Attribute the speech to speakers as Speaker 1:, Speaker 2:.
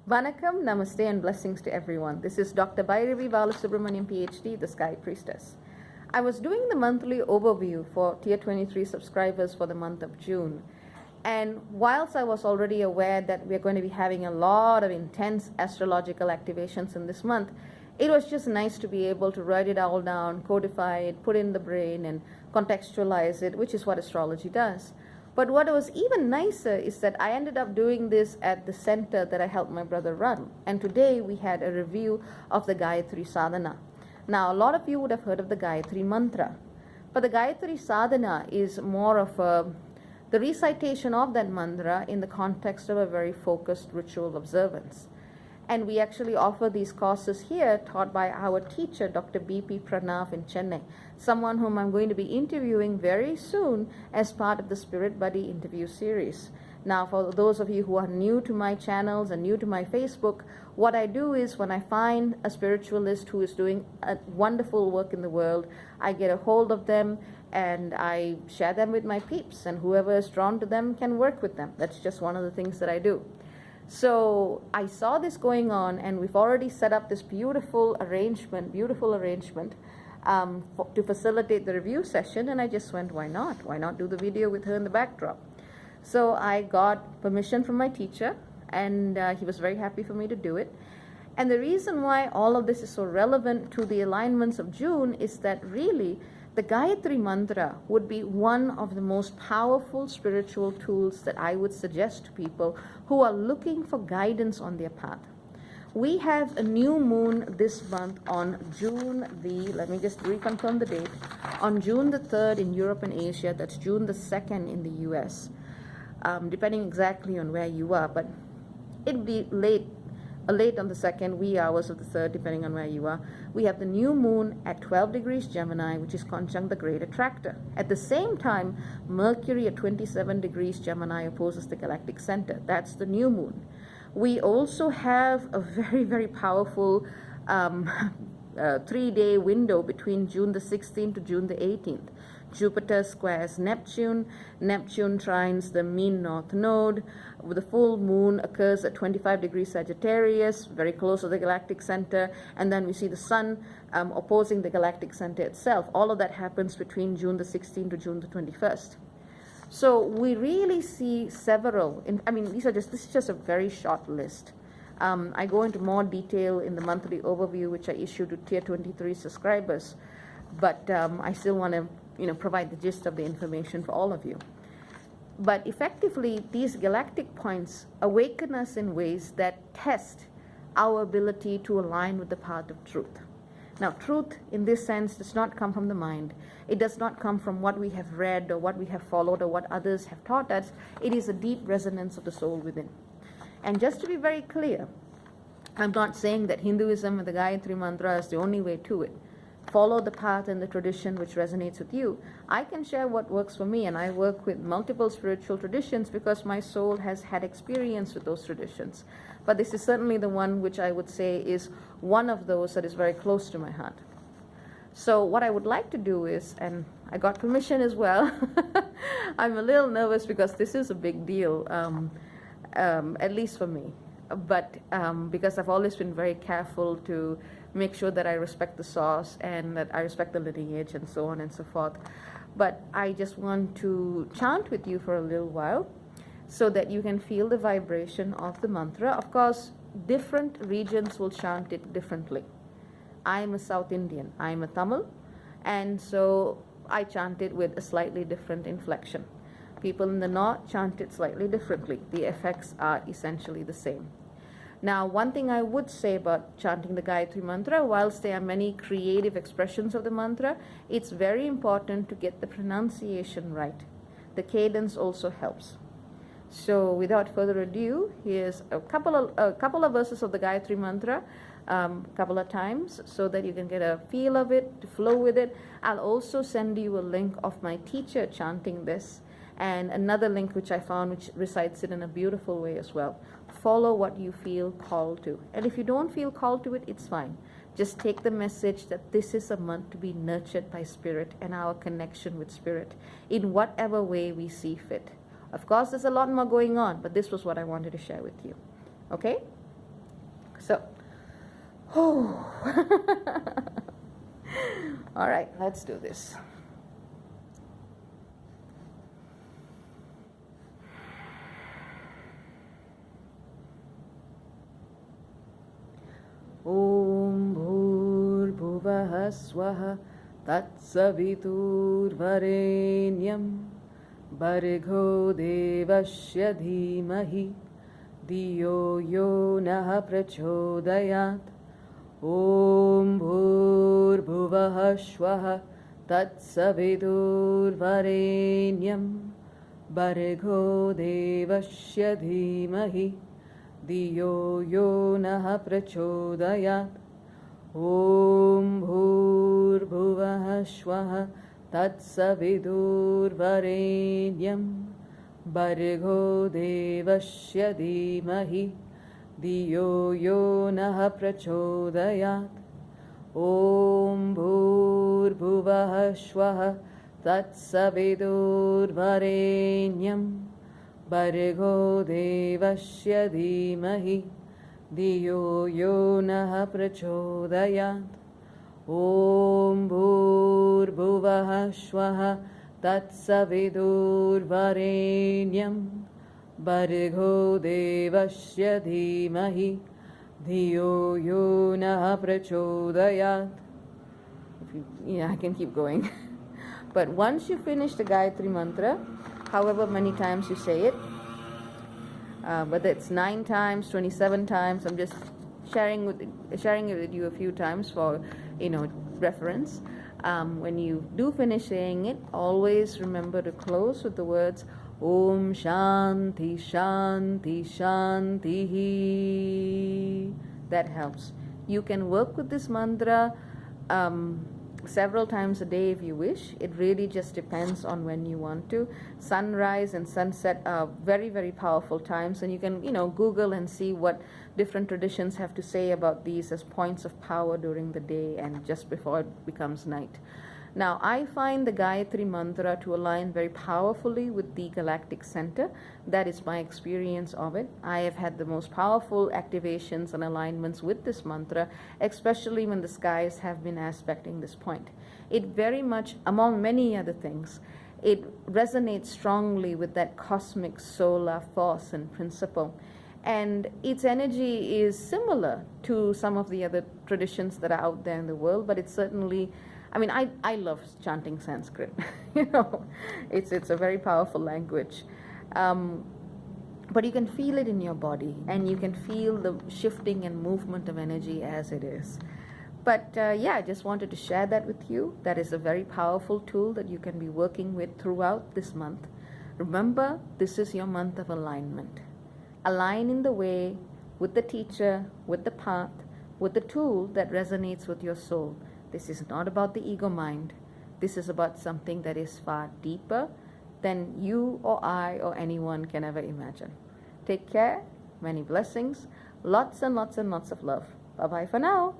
Speaker 1: Vanakkam, Namaste, and blessings to everyone. This is Dr. Bhairavi Balasubramaniam, PhD, the Sky Priestess. I was doing the monthly overview for Tier 23 subscribers for the month of June. And whilst I was already aware that we're going to be having a lot of intense astrological activations in this month, it was just nice to be able to write it all down, codify it, put in the brain, and contextualize it, which is what astrology does. But what was even nicer is that I ended up doing this at the center that I helped my brother run. And today we had a review of the Gayathri Sadhana. Now, a lot of you would have heard of the Gayathri Mantra. But the Gayathri Sadhana is more of the recitation of that mantra in the context of a very focused ritual observance. And we actually offer these courses here taught by our teacher, Dr. B.P. Pranav in Chennai, someone whom I'm going to be interviewing very soon as part of the Spirit Buddy interview series. Now, for those of you who are new to my channels and new to my Facebook, what I do is when I find a spiritualist who is doing a wonderful work in the world, I get a hold of them and I share them with my peeps, and whoever is drawn to them can work with them. That's just one of the things that I do. So I saw this going on, and we've already set up this beautiful arrangement to facilitate the review session, and I just went, why not? Why not do the video with her in the backdrop? So I got permission from my teacher, and he was very happy for me to do it. And the reason why all of this is so relevant to the alignments of June is that really the Gayathri Mantra would be one of the most powerful spiritual tools that I would suggest to people who are looking for guidance on their path. We have a new moon this month on let me just reconfirm the date, on June the 3rd in Europe and Asia, that's June the 2nd in the US, depending exactly on where you are, but it'll be late on the 2nd, wee hours of the 3rd, depending on where you are. We have the new moon at 12 degrees Gemini, which is conjunct the Great Attractor. At the same time, Mercury at 27 degrees Gemini opposes the Galactic Center. That's the new moon. We also have a very, very powerful 3-day window between June the 16th to June the 18th. Jupiter squares Neptune, Neptune trines the mean north node. The full moon occurs at 25 degrees Sagittarius, very close to the galactic center, and then we see the sun opposing the galactic center itself. All of that happens between June the 16th to June the 21st. So we really see several, this is just a very short list. I go into more detail in the monthly overview, which I issue to Tier 23 subscribers, but I still want to provide the gist of the information for all of you. But effectively, these galactic points awaken us in ways that test our ability to align with the path of truth. Now, truth in this sense does not come from the mind. It does not come from what we have read or what we have followed or what others have taught us. It is a deep resonance of the soul within. And just to be very clear, I'm not saying that Hinduism and the Gayathri Mantra is the only way to it. Follow the path and the tradition which resonates with you. I can share what works for me, and I work with multiple spiritual traditions because my soul has had experience with those traditions. But this is certainly the one which I would say is one of those that is very close to my heart. So what I would like to do is, and I got permission as well, I'm a little nervous because this is a big deal, at least for me. But because I've always been very careful to make sure that I respect the source and that I respect the lineage and so on and so forth. But I just want to chant with you for a little while so that you can feel the vibration of the mantra. Of course, different regions will chant it differently. I'm a South Indian, I'm a Tamil, and so I chant it with a slightly different inflection. People in the north chant it slightly differently. The effects are essentially the same. Now, one thing I would say about chanting the Gayathri Mantra, whilst there are many creative expressions of the mantra, it's very important to get the pronunciation right. The cadence also helps. So, without further ado, here's a couple of verses of the Gayathri Mantra, couple of times, so that you can get a feel of it, to flow with it. I'll also send you a link of my teacher chanting this, and another link which I found which recites it in a beautiful way as well. Follow what you feel called to. And if you don't feel called to it, it's fine. Just take the message that this is a month to be nurtured by spirit and our connection with spirit in whatever way we see fit. Of course, there's a lot more going on, but this was what I wanted to share with you. Okay? So, oh. All right, let's do this. Om Bhur Bhuvaha Swaha Tat Savitur Varenyam Bhargo Dhevasya Dheemahi Dhiyo yo Naha Pratchodayat. Om Bhur Bhuvaha Swaha Tat Savitur Varenyam Bhargo Dhevasya Dheemahi Dhiyo yo Naha Pratchodayat. Om Bhur Bhuvaha Swaha Tat Savitur Varenyam Bhargo Dhevasya Dheemahi Dhiyo yo Naha Pratchodayat. Om Bhur Bhuvaha Swaha Tat Savitur Varenyam Bhargo Dhevasya Dheemahi Dhiyo yo Naha Pratchodayat. Om Bhur Bhuvaha Swaha Tat Savitur Varenyam Bhargo Dhevasya Dheemahi Dhiyo yo Naha Pratchodayat. Yeah, I can keep going. But once you finish the Gayathri Mantra, however many times you say it, whether it's 9 times, 27 times, I'm just sharing it with you a few times for reference. When you do finish saying it, always remember to close with the words Om Shanti Shanti Shanti. That helps. You can work with this mantra several times a day if you wish. It really just depends on when you want to. Sunrise and sunset are very, very powerful times, and you can Google and see what different traditions have to say about these as points of power during the day and just before it becomes night. Now, I find the Gayathri Mantra to align very powerfully with the Galactic Center. That is my experience of it. I have had the most powerful activations and alignments with this mantra, especially when the skies have been aspecting this point. It very much, among many other things, it resonates strongly with that cosmic solar force and principle. And its energy is similar to some of the other traditions that are out there in the world, but it's certainly, I love chanting Sanskrit. It's a very powerful language. But you can feel it in your body, and you can feel the shifting and movement of energy as it is. But I just wanted to share that with you. That is a very powerful tool that you can be working with throughout this month. Remember, this is your month of alignment. Align in the way, with the teacher, with the path, with the tool that resonates with your soul. This is not about the ego mind. This is about something that is far deeper than you or I or anyone can ever imagine. Take care. Many blessings. Lots and lots and lots of love. Bye-bye for now.